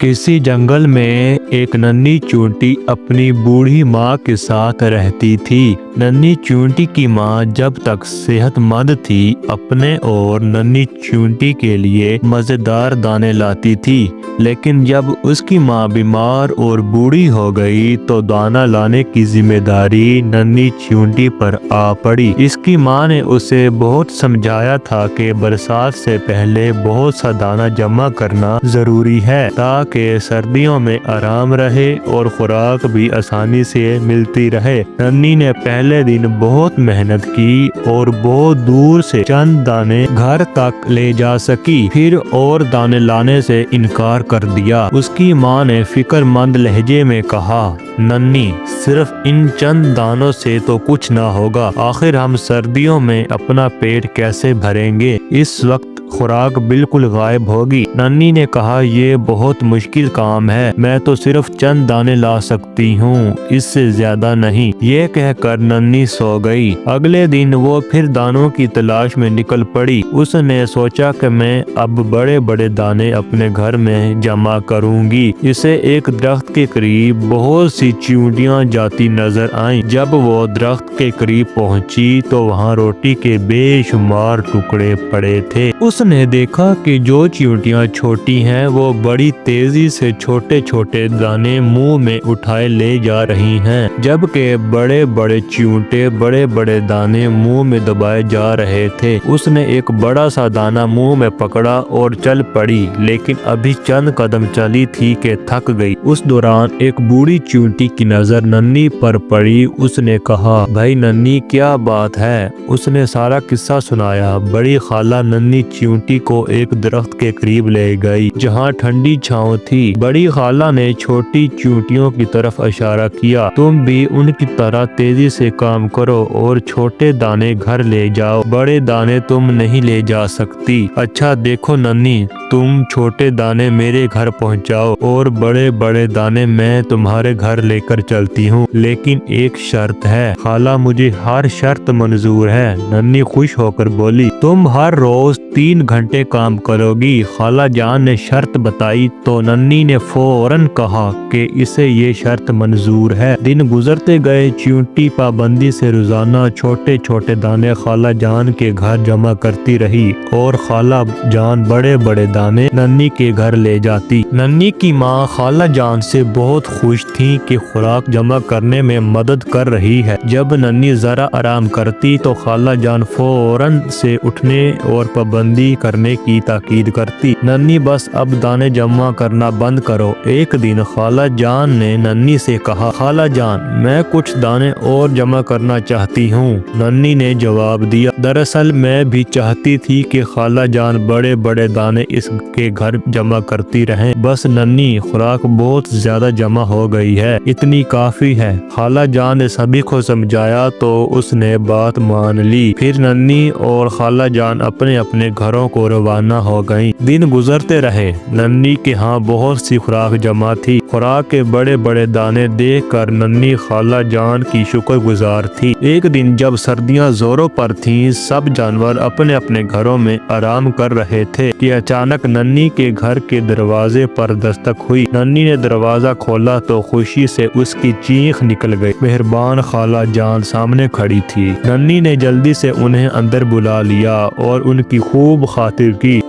किसी जंगल में एक नन्ही चूंटी अपनी बूढ़ी माँ के साथ रहती थी। नन्ही चूंटी की माँ जब तक सेहतमंद थी अपने और नन्ही चूंटी के लिए मजेदार दाने लाती थी, लेकिन जब उसकी माँ बीमार और बूढ़ी हो गई तो दाना लाने की जिम्मेदारी नन्ही चूंटी पर आ पड़ी। इसकी माँ ने उसे बहुत समझाया था कि बरसात से पहले बहुत सा दाना जमा करना जरूरी है ताकि सर्दियों में आराम रहे और खुराक भी आसानी से मिलती रहे। नन्ही ने पहले दिन बहुत मेहनत की और बहुत दूर से चंद दाने घर तक ले जा सकी, फिर और दाने लाने से इनकार कर दिया। उसकी माँ ने फिक्रमंद लहजे में कहा, नन्ही, सिर्फ इन चंद दानों से तो कुछ ना होगा। आखिर हम सर्दियों में अपना पेट कैसे भरेंगे? इस वक्त खुराक बिल्कुल गायब होगी। नन्ही ने कहा, ये बहुत मुश्किल काम है, मैं तो सिर्फ चंद दाने ला सकती हूँ, इससे ज्यादा नहीं। ये कहकर नन्ही सो गई। अगले दिन वो फिर दानों की तलाश में निकल पड़ी। उसने सोचा कि मैं अब बड़े बड़े दाने अपने घर में जमा करूंगी। इसे एक दरख्त के करीब बहुत सी चींटियां जाती नजर आईं। जब वो दरख्त के करीब पहुंची तो वहाँ रोटी के बेशुमार टुकड़े पड़े थे। उसने देखा कि जो चींटियां छोटी हैं वो बड़ी तेजी से छोटे छोटे दाने मुंह में उठाए ले जा रही हैं, जबकि बड़े बड़े चींटे बड़े बड़े दाने मुंह में दबाए जा रहे थे। उसने एक बड़ा सा दाना मुंह में पकड़ा और चल पड़ी, लेकिन अभी चंद कदम चली थी कि थक गई। उस दौरान एक बूढ़ी चींटी की नजर नन्ही पर पड़ी। उसने कहा, भाई नन्ही, क्या बात है? उसने सारा किस्सा सुनाया। बड़ी खाला नन्ही चींटी को एक दरख्त के करीब ले गई जहाँ ठंडी छांव थी। बड़ी खाला ने छोटी चींटियों की तरफ इशारा किया, तुम भी उनकी तरह तेजी से काम करो और छोटे दाने घर ले जाओ, बड़े दाने तुम नहीं ले जा सकती। अच्छा देखो नन्ही, तुम छोटे दाने मेरे घर पहुंचाओ और बड़े बड़े दाने मैं तुम्हारे घर लेकर चलती हूँ, लेकिन एक शर्त है। खाला, मुझे हर शर्त मंजूर है, नन्ही खुश होकर बोली। तुम हर रोज 3 घंटे काम करोगी। खाला जान ने शर्त बताई तो नन्ही ने फौरन कहा कि इसे ये शर्त मंजूर है। दिन गुजरते गए। चींटी पाबंदी से रोजाना छोटे छोटे दाने खाला जान के घर जमा करती रही और खाला जान बड़े बड़े दाने नन्ही के घर ले जाती। नन्ही की माँ खाला जान से बहुत खुश थी कि खुराक जमा करने में मदद कर रही है। जब नन्ही जरा आराम करती तो खाला जान फौरन से उठने और पाबंदी करने की ताकीद करती। नन्ही, बस अब दाने जमा करना बंद करो। एक दिन खाला जान ने नन्ही से कहा, खाला जान, मैं कुछ दाने और जमा करना चाहती हूँ। नन्ही ने जवाब दिया, दरअसल मैं भी चाहती थी कि खाला जान बड़े बड़े दाने इसके घर जमा करती रहें। बस नन्ही, खुराक बहुत ज्यादा जमा हो गई है, इतनी काफी है। खाला जान ने सभी को समझाया तो उसने बात मान ली। फिर नन्ही और खाला जान अपने अपने घरों को रवाना हो गईं। दिन गुजरते रहे। नन्ही के यहाँ बहुत सी खुराक जमा थी। खुराक के बड़े बड़े दाने देखकर नन्ही खाला जान की शुक्रगुजार थी। एक दिन जब सर्दियाँ जोरों पर थीं, सब जानवर अपने अपने घरों में आराम कर रहे थे कि अचानक नन्ही के घर के दरवाजे पर दस्तक हुई। नन्ही ने दरवाजा खोला तो खुशी से उसकी चीख निकल गई। मेहरबान खाला जान सामने खड़ी थी। नन्ही ने जल्दी से उन्हें अंदर बुला लिया और उनकी खूब खातिर की।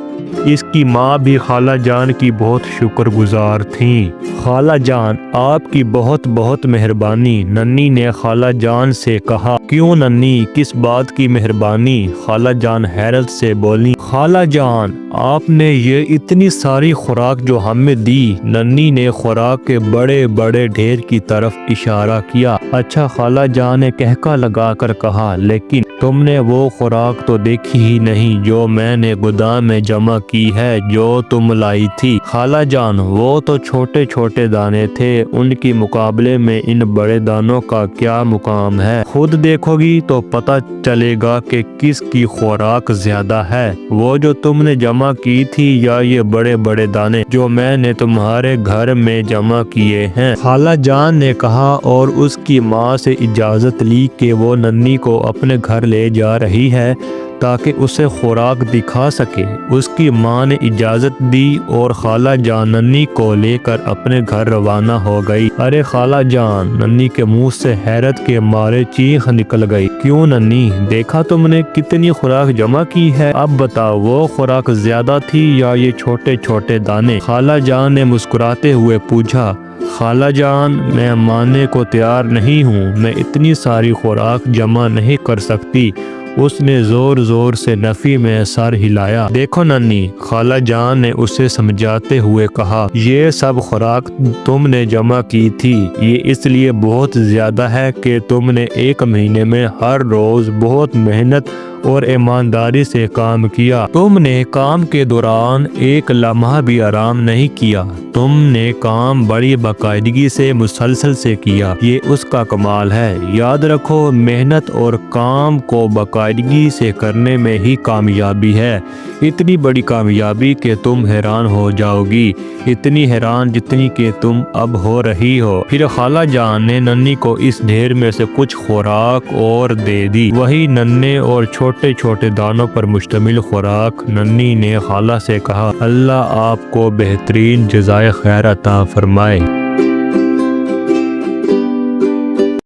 इसकी माँ भी खाला जान की बहुत शुक्रगुजार थीं। खाला जान, आपकी बहुत बहुत मेहरबानी। नन्ही ने खाला जान से कहा। क्यों नन्ही, किस बात की मेहरबानी? खाला जान हैरत से बोली। खाला जान, आपने ये इतनी सारी खुराक जो हमें दी। नन्ही ने खुराक के बड़े बड़े ढेर की तरफ इशारा किया। अच्छा, खाला जान ने कहका लगाकर कहा, लेकिन तुमने वो खुराक तो देखी ही नहीं जो मैंने गोदाम में जमा की है, जो तुम लाई थी। खाला जान, वो तो छोटे छोटे दाने थे, उनके मुकाबले में इन बड़े दानों का क्या मुकाम है। खुद देखोगी तो पता चलेगा कि किसकी खुराक ज्यादा है, वो जो तुमने जमा की थी या ये बड़े बड़े दाने जो मैंने तुम्हारे घर में जमा किए हैं। खाला जान ने कहा और उसकी माँ से इजाजत ली कि वो नन्ही को अपने घर ले जा रही है تاکہ اسے خوراک دکھا سکے۔ اس کی ماں نے اجازت دی اور خالہ جان ننھی کو لے کر اپنے گھر روانہ ہو گئی۔ ارے خالہ جان، ننھی کے منہ سے حیرت کے مارے چیخ نکل گئی۔ کیوں ننھی، دیکھا تم نے کتنی خوراک جمع کی ہے؟ اب بتاؤ وہ خوراک زیادہ تھی یا یہ چھوٹے چھوٹے دانے؟ خالہ جان نے مسکراتے ہوئے پوچھا۔ خالہ جان، میں ماننے کو تیار نہیں ہوں، میں اتنی ساری خوراک جمع نہیں کر سکتی۔ اس نے زور زور سے نفی میں سر ہلایا۔ دیکھو ننھی، خالہ جان نے اسے سمجھاتے ہوئے کہا، یہ سب خوراک تم نے جمع کی تھی، یہ اس لیے بہت زیادہ ہے کہ تم نے ایک مہینے میں ہر روز بہت محنت اور ایمانداری سے کام کیا۔ تم نے کام کے دوران ایک لمحہ بھی آرام نہیں کیا۔ تم نے کام بڑی باقاعدگی سے مسلسل سے کیا، یہ اس کا کمال ہے۔ یاد رکھو، محنت اور کام کو باقاعدگی سے کرنے میں ہی کامیابی ہے۔ اتنی بڑی کامیابی کہ تم حیران ہو جاؤ گی، اتنی حیران جتنی کہ تم اب ہو رہی ہو۔ پھر خالہ جان نے ننھی کو اس ڈھیر میں سے کچھ خوراک اور دے دی، وہی ننھے اور چھوٹے چھوٹے دانوں پر مشتمل خوراک۔ ننھی نے خالہ سے کہا، اللہ آپ کو بہترین جزائے خیر عطا فرمائے۔